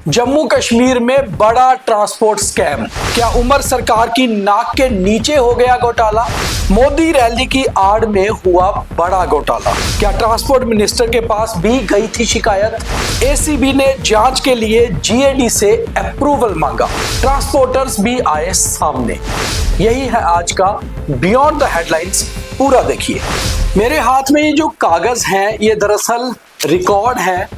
जम्मू कश्मीर में बड़ा transport scam. क्या उमर सरकार की नाक के नीचे हो गया घोटाला? मोदी रैली की आड़ में हुआ बड़ा घोटाला। क्या ट्रांसपोर्ट मिनिस्टर के पास भी गई थी शिकायत? एसीबी ने जांच के लिए जीएडी से अप्रूवल मांगा। ट्रांसपोर्टर्स भी आए सामने। यही है आज का बियॉन्ड द हेडलाइंस। पूरा देखिए। मेरे हाथ में ये जो कागज हैं ये दरअसल रिकॉर्ड है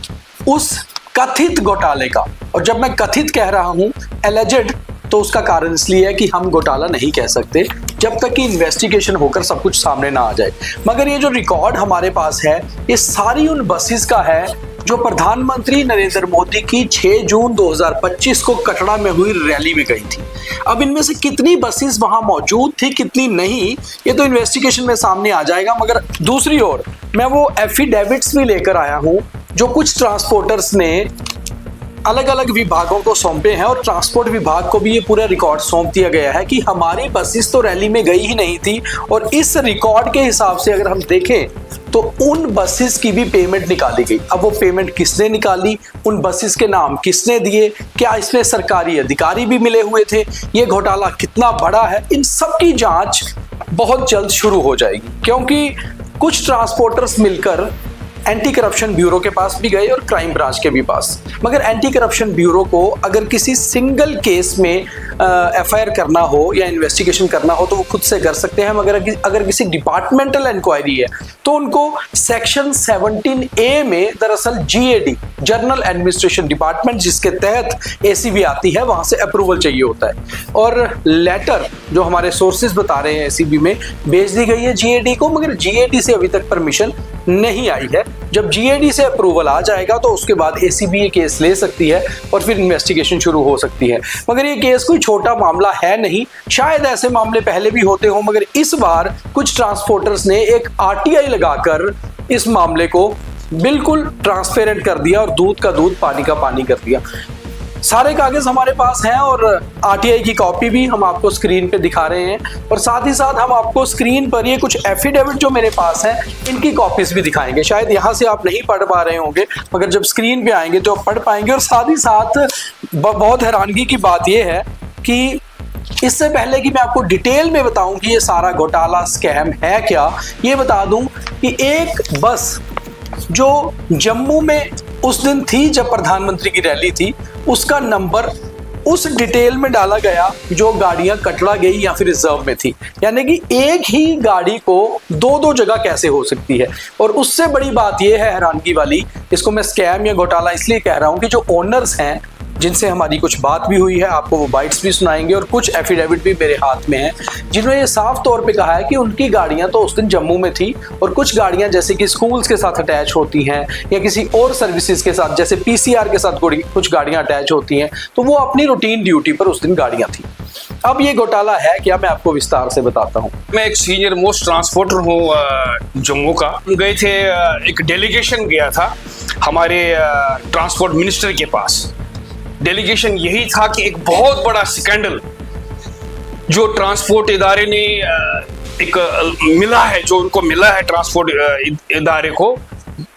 उस कथित घोटाले का। और जब मैं कथित कह रहा हूं एलिजेड, तो उसका कारण इसलिए है कि हम घोटाला नहीं कह सकते जब तक कि इन्वेस्टिगेशन होकर सब कुछ सामने ना आ जाए। मगर ये जो रिकॉर्ड हमारे पास है ये सारी उन बसेस का है जो प्रधानमंत्री नरेंद्र मोदी की 6 जून 2025 को कटरा में हुई रैली में गई थी। अब इनमें से कितनी बसेस वहां मौजूद थी, कितनी नहीं, ये तो इन्वेस्टिगेशन में सामने आ जाएगा। मगर दूसरी ओर मैं वो एफिडेविट्स भी लेकर आया हूं जो कुछ ट्रांसपोर्टर्स ने अलग अलग विभागों को सौंपे हैं, और ट्रांसपोर्ट विभाग को भी ये पूरा रिकॉर्ड सौंप दिया गया है कि हमारी बसेस तो रैली में गई ही नहीं थी। और इस रिकॉर्ड के हिसाब से अगर हम देखें तो उन बसेस की भी पेमेंट निकाली गई। अब वो पेमेंट किसने निकाली, उन बसेस के नाम किसने दिए, क्या इसमें सरकारी अधिकारी भी मिले हुए थे, ये घोटाला कितना बड़ा है, इन सब की जांच बहुत जल्द शुरू हो जाएगी। क्योंकि कुछ ट्रांसपोर्टर्स मिलकर एंटी करप्शन ब्यूरो के पास भी गए और क्राइम ब्रांच के भी पास। मगर एंटी करप्शन ब्यूरो को अगर किसी सिंगल केस में एफआईआर करना हो या इन्वेस्टिगेशन करना हो तो वो खुद से कर सकते हैं। मगर अगर किसी डिपार्टमेंटल इंक्वायरी है तो उनको सेक्शन 17A में दरअसल जीएडी, जनरल एडमिनिस्ट्रेशन डिपार्टमेंट, जिसके तहत एसीबी आती है, वहां से अप्रूवल चाहिए होता है। और लेटर जो हमारे सोर्सेज बता रहे हैं एसीबी में भेज दी गई है जीएडी को, मगर जीएडी से अभी तक परमिशन नहीं आई है। जब जीएडी से अप्रूवल आ जाएगा तो उसके बाद एसीबी ये केस ले सकती है और फिर इन्वेस्टिगेशन शुरू हो सकती है। मगर ये केस कोई छोटा मामला है नहीं। शायद ऐसे मामले पहले भी होते हो, मगर इस बार कुछ ट्रांसपोर्टर्स ने एक आरटीआई लगाकर इस मामले को बिल्कुल ट्रांसपेरेंट कर दिया और दूध का दूध पानी का पानी कर दिया। सारे कागज हमारे पास हैं और आरटीआई की कॉपी भी हम आपको स्क्रीन पे दिखा रहे हैं, और साथ ही साथ हम आपको स्क्रीन पर ये कुछ एफिडेविट जो मेरे पास हैं इनकी कॉपीज भी दिखाएंगे। शायद यहाँ से आप नहीं पढ़ पा रहे होंगे, मगर जब स्क्रीन पे आएंगे तो आप पढ़ पाएंगे। और साथ ही साथ बहुत हैरानगी की बात ये है कि इससे पहले कि मैं आपको डिटेल में बताऊं कि ये सारा घोटाला स्कैम है क्या, ये बता दूं कि एक बस जो जम्मू में उस दिन थी जब प्रधानमंत्री की रैली थी, उसका नंबर उस डिटेल में डाला गया जो गाड़ियां कटरा गई या फिर रिजर्व में थी। यानी कि एक ही गाड़ी को दो दो जगह कैसे हो सकती है। और उससे बड़ी बात यह है हैरानगी वाली, इसको मैं स्कैम या घोटाला इसलिए कह रहा हूं कि जो ओनर्स हैं जिनसे हमारी कुछ बात भी हुई है, आपको वो बाइट्स भी सुनाएंगे, और कुछ एफिडेविट भी मेरे हाथ में है जिन्होंने ये साफ तौर पे कहा है कि उनकी गाड़ियां तो उस दिन जम्मू में थी, और कुछ गाड़ियां जैसे कि स्कूल्स के साथ अटैच होती हैं या किसी और सर्विसेज के साथ जैसे पीसीआर के साथ कुछ गाड़ियां अटैच होती हैं, तो वो अपनी रूटीन ड्यूटी पर उस दिन गाड़ियां थी। अब ये घोटाला है क्या, मैं आपको विस्तार से बताता हूँ। मैं एक सीनियर मोस्ट ट्रांसपोर्टर हूँ जम्मू का। गए थे, एक डेलीगेशन गया था हमारे ट्रांसपोर्ट मिनिस्टर के पास। डेलीगेशन यही था कि एक बहुत बड़ा स्कैंडल जो ट्रांसपोर्ट इदारे ने एक मिला है, जो उनको मिला है ट्रांसपोर्ट इदारे को,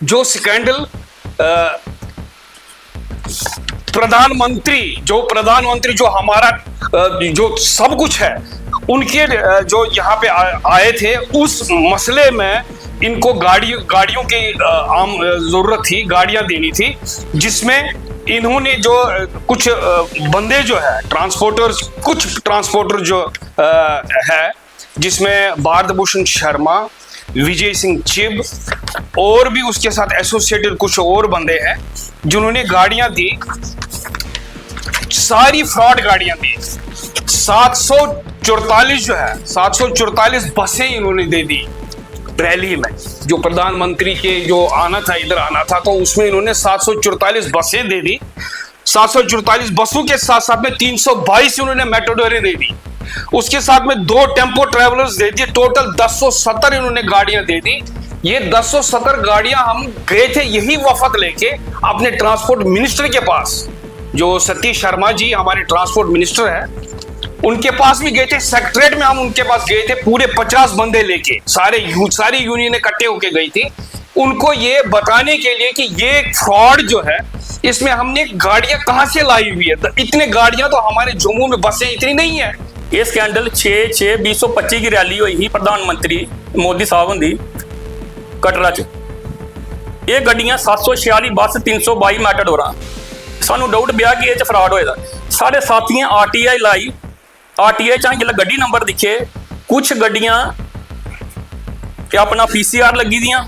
जो स्कैंडल प्रधानमंत्री जो हमारा जो सब कुछ है उनके जो यहाँ पे आए थे, उस मसले में इनको गाड़ियों की आम जरूरत थी, गाड़ियां देनी थी, जिसमें इन्होंने जो कुछ बंदे जो है कुछ ट्रांसपोर्टर जो है, जिसमें भारत भूषण शर्मा, विजय सिंह चिब और भी उसके साथ एसोसिएटेड कुछ और बंदे हैं, जिन्होंने गाड़ियां दी, सारी फ्रॉड गाड़ियां दी। 744 बसें इन्होंने दे दी रैली में। जो प्रधानमंत्री के जो इधर आना था तो उसमें इन्होंने 744 बसें दे दी। 744 बसों के साथ साथ में 322 इन्होंने मेट्रोडोरें दे दी, उसके साथ में 2 टेम्पो ट्रेवलर्स दे दिए। टोटल 1070 इन्होंने गाड़ियां दे दी। ये 1070 गाड़ियां हम गए थे यही वफद लेके अपने ट्रांसपोर्ट मिनिस्टर के पास, जो सतीश शर्मा जी हमारे ट्रांसपोर्ट मिनिस्टर है, उनके पास भी गए थे। सेक्रेटरीट में हम उनके पास गए थे पूरे 50 बंदे लेके, सारी यूनियन इकट्ठे होके गई थी उनको ये बताने के लिए कि ये फ्रॉड जो है इसमें हमने गाड़ियां कहां से लाई हुई है? तो इतने गाड़ियां तो हमारे जम्मू में बसें इतनी नहीं है। ये स्कैंडल 6/6/2025 की रैली हुई ही प्रधानमंत्री मोदी साहब होंदी कटरा च। ये गड्डियां 746 बस 322 मैटाडोरां। सानू डाउट बिया कि ये फ्रॉड होएगा। साढ़े साथियां RTI लाई, RTI चाहे जिल्लै गड्डी नंबर दिखे, कुछ गड्डियां ते अपना PCR लगी दियां।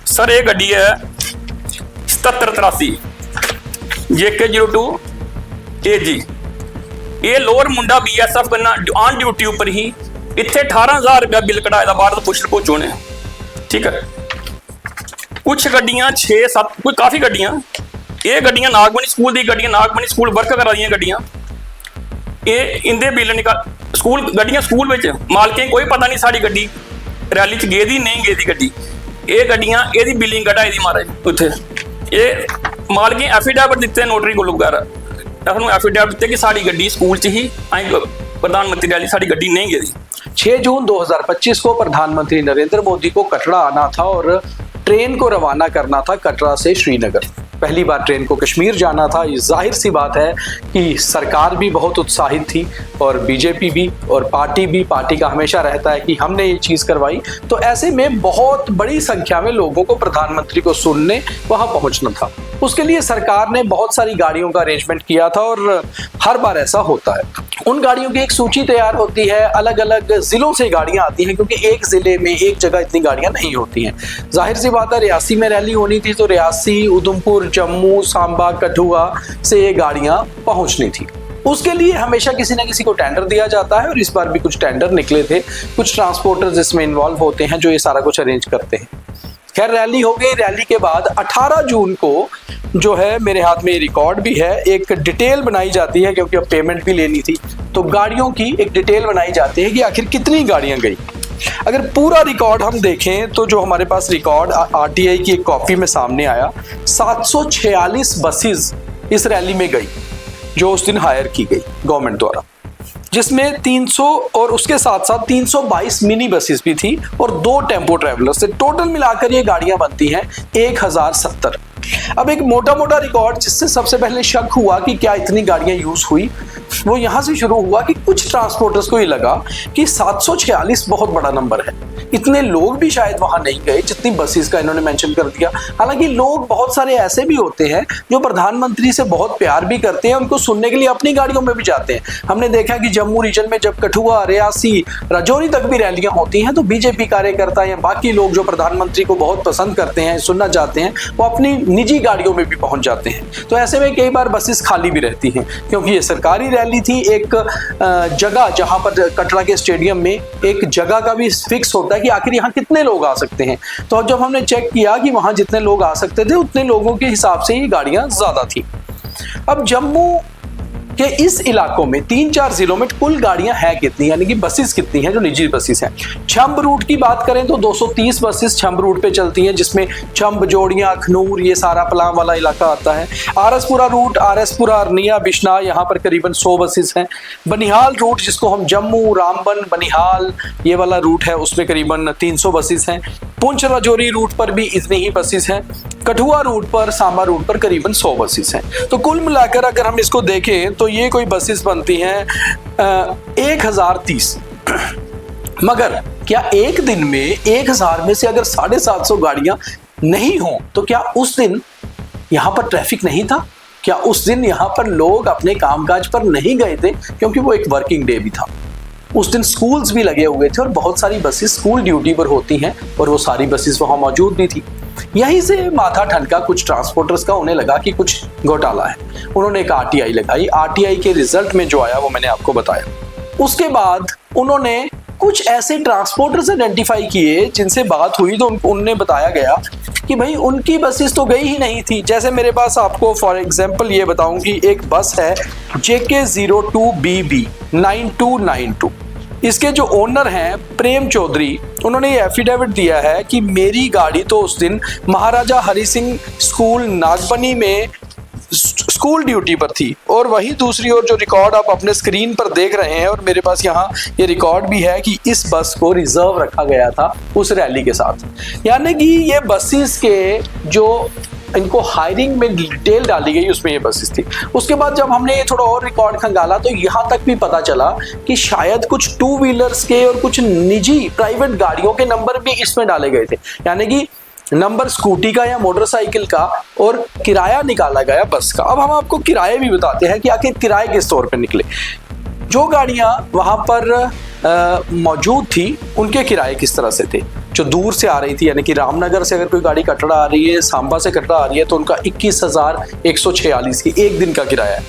सर ये गड्डी है 7783 JK02 AG। ये लोअर मुंडा BSF करना ऑन ड्यूटी ऊपर ही इतने 18,000 रुपया बिल कटाए दा बाहर तो पुछ पहुंचो ने। ठीक है, कुछ गड्डियां 6-7 कोई काफी गड्डियां, ये गड्डियां नागमनी स्कूल दी गड्डियां, नागमनी स्कूल वर्क करा दी गड्डियां, ये इंदे बिल निकाल स्कूल गड्डियां स्कूल विच मालकें कोई पता नहीं साड़ी गड्डी रैली च गेदी नहीं गेदी गड्डी। ये गड्डियां एदी बिलिंग कटाई दी महाराज उत्थे। ये मालकें एफिडेविट दिते नोटरी कोल वगैरह एफिडेविट दिते कि साड़ी गड्डी स्कूल च ही प्रधानमंत्री रैली साड़ी गड्डी नहीं गेदी। 6 जून 2025 को प्रधानमंत्री नरेंद्र मोदी को कटरा आना था और ट्रेन को रवाना करना था कटरा से श्रीनगर। पहली बार ट्रेन को कश्मीर जाना था। ये जाहिर सी बात है कि सरकार भी बहुत उत्साहित थी और बीजेपी भी और पार्टी का हमेशा रहता है कि हमने ये चीज़ करवाई। तो ऐसे में बहुत बड़ी संख्या में लोगों को प्रधानमंत्री को सुनने वहाँ पहुँचना था। उसके लिए सरकार ने बहुत सारी गाड़ियों का अरेंजमेंट किया था और हर बार ऐसा होता है। उन गाड़ियों की एक सूची तैयार होती है, अलग अलग जिलों से गाड़ियां आती हैं क्योंकि एक जिले में एक जगह इतनी गाड़ियां नहीं होती हैं। जाहिर सी बात है रियासी में रैली होनी थी तो रियासी, उधमपुर, जम्मू, सांबा, कठुआ से ये गाड़ियां पहुंचनी थी। उसके लिए हमेशा किसी न किसी को टेंडर दिया जाता है और इस बार भी कुछ टेंडर निकले थे। कुछ ट्रांसपोर्टर्स इसमें इन्वॉल्व होते हैं जो ये सारा कुछ अरेंज करते हैं। खैर रैली हो गई। रैली के बाद 18 जून को जो है मेरे हाथ में ये रिकॉर्ड भी है, एक डिटेल बनाई जाती है क्योंकि अब पेमेंट भी लेनी थी तो गाड़ियों की एक डिटेल बनाई जाती है कि आखिर कितनी गाड़ियां गई। अगर पूरा रिकॉर्ड हम देखें तो जो हमारे पास रिकॉर्ड RTI की एक कॉपी में सामने आया, 746 बसेस इस रैली में गई जो उस दिन हायर की गई गवर्नमेंट द्वारा, जिसमें 300 और उसके साथ साथ 322 मिनी बसेस भी थी और 2 टेम्पो ट्रैवलर से टोटल मिलाकर ये गाड़ियां बनती हैं 1070। अब एक मोटा मोटा रिकॉर्ड जिससे सबसे पहले शक हुआ कि क्या इतनी गाड़ियां यूज हुई, वो यहां से शुरू हुआ कि कुछ ट्रांसपोर्टर्स को ये लगा कि 746 बहुत बड़ा नंबर है, इतने लोग भी शायद वहां नहीं गए जितनी बसेस का इन्होंने मेंशन कर दिया। हालांकि लोग बहुत सारे ऐसे भी होते हैं जो प्रधानमंत्री से बहुत प्यार भी करते हैं, उनको सुनने के लिए अपनी गाड़ियों में भी जाते हैं। हमने देखा कि जम्मू रीजन में जब कठुआ, रियासी, राजौरी तक भी रैलियां होती हैं तो बीजेपी कार्यकर्ता या बाकी लोग जो प्रधानमंत्री को बहुत पसंद करते हैं, सुनना चाहते हैं, वो अपनी निजी गाड़ियों में भी पहुंच जाते हैं। तो ऐसे में कई बार बसेस खाली भी रहती हैं क्योंकि ये सरकारी रैली थी। एक जगह जहां पर कटरा के स्टेडियम में एक जगह का भी फिक्स होता है कि आखिर यहाँ कितने लोग आ सकते हैं। तो जब हमने चेक किया कि वहां जितने लोग आ सकते थे उतने लोगों के हिसाब से ये गाड़ियां ज्यादा थी। अब जम्मू कि इस इलाकों में 3-4 जिलों में कुल गाड़ियां हैं कितनी, यानी कि बसेस कितनी हैं जो निजी बसेस हैं। छंब रूट की बात करें तो 230 बसेस छंब रूट पे चलती हैं, जिसमें छंब, जोड़ियां, अखनूर, ये सारा पलाम वाला इलाका आता है। आरएसपुरा रूट, आरएसपुरा, अरनिया, बिश्ना, यहाँ पर करीबन 100 बसेस हैं। बनिहाल रूट जिसको हम जम्मू, रामबन, बनिहाल ये वाला रूट है उसमें करीबन 300 बसेस हैं। पुंछ राजौरी रूट पर भी इतनी ही बसेस हैं। कठुआ रूट पर, सांबा रूट पर करीबन 100 बसेस हैं। तो कुल मिलाकर अगर हम इसको देखें तो ये कोई बसेस बनती हैं 1030। मगर क्या एक दिन में 1000 में से अगर 750 गाड़ियां नहीं हो तो क्या उस दिन यहां पर ट्रैफिक नहीं था? क्या उस दिन यहां पर लोग अपने कामकाज पर नहीं गए थे? क्योंकि वो एक वर्किंग डे भी था। उस दिन स्कूल्स भी लगे हुए थे और बहुत सारी बसेस स्कूल ड्यूटी पर होती हैं और वो सारी बसेस वहां मौजूद भी थी। यहीं से माथा ठनका कुछ ट्रांसपोर्टर्स का, उन्हें लगा कि कुछ घोटाला है। उन्होंने एक RTI लगाई। RTI के रिजल्ट में जो आया वो मैंने आपको बताया। उसके बाद उन्होंने कुछ ऐसे ट्रांसपोर्टर्स आइडेंटिफाई किए जिनसे बात हुई तो उनने बताया गया कि भाई उनकी बसेस तो गई ही नहीं थी। जैसे मेरे पास आपको फॉर एग्जांपल ये बताऊं कि एक बस है JK02BB 9292। इसके जो ओनर हैं प्रेम चौधरी, उन्होंने ये एफिडेविट दिया है कि मेरी गाड़ी तो उस दिन महाराजा हरि सिंह स्कूल नागबनी में स्कूल ड्यूटी पर थी। और वही दूसरी ओर जो रिकॉर्ड आप अपने स्क्रीन पर देख रहे हैं और मेरे पास यहाँ ये रिकॉर्ड भी है कि इस बस को रिजर्व रखा गया था उस रैली के साथ। यानी कि ये बसेस के जो इनको हायरिंग में डिटेल डाली गई, उसमें ये बसेस थी। उसके बाद जब हमने ये थोड़ा और रिकॉर्ड खंगाला तो यहाँ तक भी पता चला कि शायद कुछ 2 व्हीलर्स के और कुछ निजी प्राइवेट गाड़ियों के नंबर भी इसमें डाले गए थे, यानी कि नंबर स्कूटी का या मोटरसाइकिल का, और किराया निकाला गया बस का। अब हम आपको किराए भी बताते हैं कि आखिर किराए किस तौर पे निकले। जो गाड़ियां वहां पर मौजूद थी उनके किराए किस तरह से थे। जो दूर से आ रही थी, यानी कि रामनगर से अगर कोई गाड़ी कटरा आ रही है, सांबा से कटरा आ रही है, तो उनका 21,146 की एक दिन का किराया है।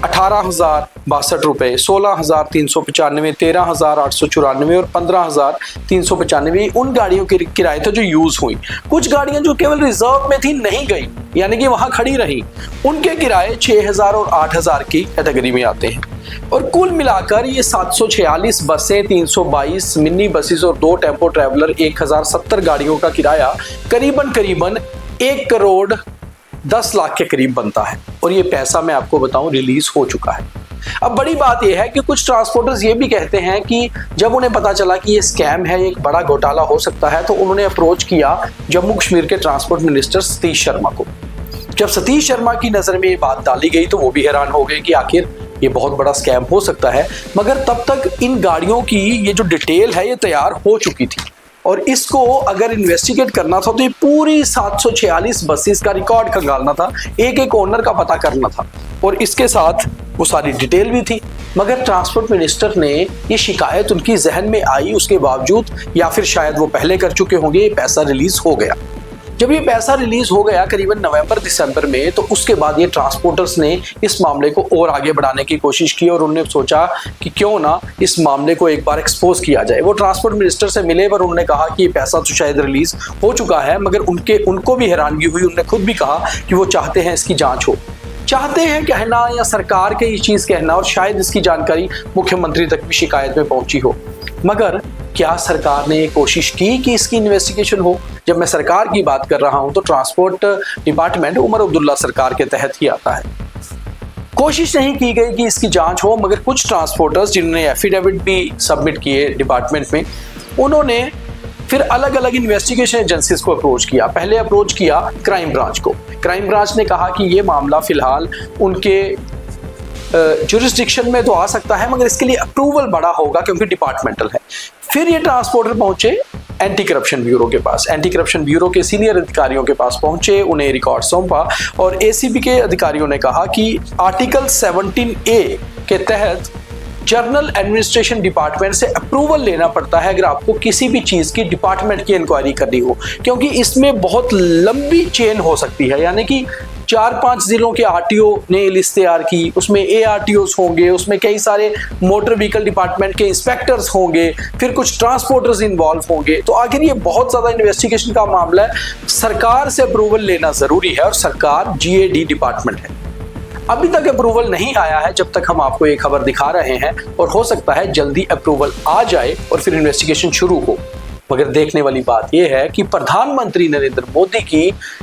18,062 रुपये, 16,395, 13,894 और 15,395 उन गाड़ियों के किराए थे जो यूज हुई। कुछ गाड़ियां जो केवल रिजर्व में थी, नहीं गई, यानी कि वहां खड़ी रही, उनके किराए 6,000 और 8,000 की कैटेगरी में आते हैं। और कुल मिलाकर ये 746 बसें, 322 मिनी बसेस और 2 टेम्पो ट्रैवलर, 1,070 गाड़ियों का किराया करीबन 1,10,00,000 के करीब बनता है। और ये पैसा मैं आपको बताऊं रिलीज हो चुका है। अब बड़ी बात यह है कि कुछ ट्रांसपोर्टर्स ये भी कहते हैं कि जब उन्हें पता चला कि ये स्कैम है, एक बड़ा घोटाला हो सकता है, तो उन्होंने अप्रोच किया जम्मू कश्मीर के ट्रांसपोर्ट मिनिस्टर सतीश शर्मा को। जब सतीश शर्मा की नजर में ये बात डाली गई तो वो भी हैरान हो गए कि आखिर ये बहुत बड़ा स्कैम हो सकता है। मगर तब तक इन गाड़ियों की ये जो डिटेल है ये तैयार हो चुकी थी, और इसको अगर इन्वेस्टिगेट करना था तो ये पूरी 746 बसेस का रिकॉर्ड खंगालना था, एक एक ओनर का पता करना था, और इसके साथ वो सारी डिटेल भी थी। मगर ट्रांसपोर्ट मिनिस्टर ने ये शिकायत उनकी जहन में आई, उसके बावजूद, या फिर शायद वो पहले कर चुके होंगे, ये पैसा रिलीज हो गया। जब ये पैसा रिलीज हो गया करीबन नवंबर-दिसंबर में, तो उसके बाद ये ट्रांसपोर्टर्स ने इस मामले को और आगे बढ़ाने की कोशिश की, और उन्होंने सोचा कि क्यों ना इस मामले को एक बार एक्सपोज किया जाए। वो ट्रांसपोर्ट मिनिस्टर से मिले, पर उन्होंने कहा कि ये पैसा तो शायद रिलीज हो चुका है, मगर उनको भी हैरानगी हुई। उन्होंने खुद भी कहा कि वो चाहते हैं इसकी जाँच हो, चाहते हैं कहना, या सरकार के ये चीज़ कहना, और शायद इसकी जानकारी मुख्यमंत्री तक भी शिकायत में पहुंची हो। मगर क्या सरकार ने कोशिश की कि इसकी इन्वेस्टिगेशन हो? जब मैं सरकार की बात कर रहा हूं तो ट्रांसपोर्ट डिपार्टमेंट उमर अब्दुल्ला सरकार के तहत ही आता है। कोशिश नहीं की गई कि इसकी जांच हो, मगर कुछ ट्रांसपोर्टर्स जिन्होंने एफिडेविट भी सबमिट किए डिपार्टमेंट में, उन्होंने फिर अलग अलग इन्वेस्टिगेशन एजेंसीज को अप्रोच किया। पहले अप्रोच किया क्राइम ब्रांच को। क्राइम ब्रांच ने कहा कि ये मामला फिलहाल उनके जुरिस्डिक्शन में तो आ सकता है, मगर इसके लिए अप्रूवल बड़ा होगा क्योंकि डिपार्टमेंटल है। फिर ये ट्रांसपोर्टर पहुंचे एंटी करप्शन ब्यूरो के पास। एंटी करप्शन ब्यूरो के सीनियर अधिकारियों के पास पहुंचे, उन्हें रिकॉर्ड सौंपा, और एसीबी के अधिकारियों ने कहा कि आर्टिकल 17A के तहत जर्नल एडमिनिस्ट्रेशन डिपार्टमेंट से अप्रूवल लेना पड़ता है अगर आपको किसी भी चीज़ की डिपार्टमेंट की इंक्वायरी करनी हो, क्योंकि इसमें बहुत लंबी चेन हो सकती है। यानी कि 4-5 जिलों के आरटीओ ने लिस्ट तैयार की, उसमें एआरटीओस होंगे, उसमें कई सारे मोटर व्हीकल डिपार्टमेंट के इंस्पेक्टर्स होंगे, फिर कुछ ट्रांसपोर्टर्स इन्वॉल्व होंगे। तो आखिर ये बहुत ज़्यादा इन्वेस्टिगेशन का मामला है। सरकार से अप्रूवल लेना ज़रूरी है, और सरकार GAD डिपार्टमेंट है। अभी तक अप्रूवल नहीं आया है जब तक हम आपको ये खबर दिखा रहे हैं, और हो सकता है जल्दी अप्रूवल आ जाए और फिर इन्वेस्टिगेशन शुरू हो। मगर देखने वाली बात यह है कि प्रधानमंत्री नरेंद्र मोदी की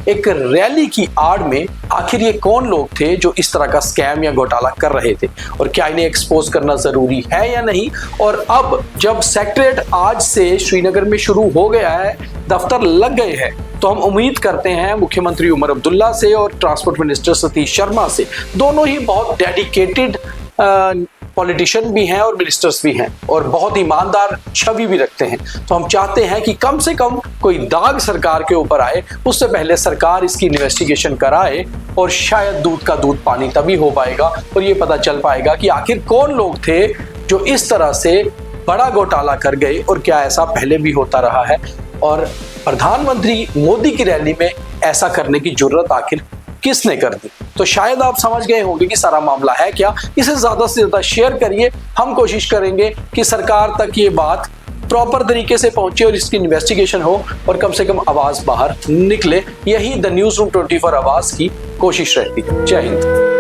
एक रैली की आड़ में आखिर ये कौन लोग थे जो इस तरह का स्कैम या घोटाला कर रहे थे, और क्या इन्हें एक्सपोज करना जरूरी है या नहीं। और अब जब सेक्रेटरीट आज से श्रीनगर में शुरू हो गया है, दफ्तर लग गए हैं, तो हम उम्मीद करते हैं मुख्यमंत्री उमर अब्दुल्ला से और ट्रांसपोर्ट मिनिस्टर सतीश शर्मा से, दोनों ही बहुत डेडिकेटेड पॉलिटिशियन भी हैं और मिनिस्टर्स भी हैं, और बहुत ईमानदार छवि भी रखते हैं। तो हम चाहते हैं कि कम से कम कोई दाग सरकार के ऊपर आए, उससे पहले सरकार इसकी इन्वेस्टिगेशन कराए, और शायद दूध का दूध पानी तभी हो पाएगा, और ये पता चल पाएगा कि आखिर कौन लोग थे जो इस तरह से बड़ा घोटाला कर गए, और क्या ऐसा पहले भी होता रहा है, और प्रधानमंत्री मोदी की रैली में ऐसा करने की जुर्रत आखिर किसने कर दी। तो शायद आप समझ गए होंगे कि सारा मामला है क्या। इसे ज्यादा से ज्यादा शेयर करिए। हम कोशिश करेंगे कि सरकार तक ये बात प्रॉपर तरीके से पहुंचे और इसकी इन्वेस्टिगेशन हो, और कम से कम आवाज बाहर निकले। यही द न्यूज़ रूम 24 आवाज की कोशिश रहती है। जय हिंद।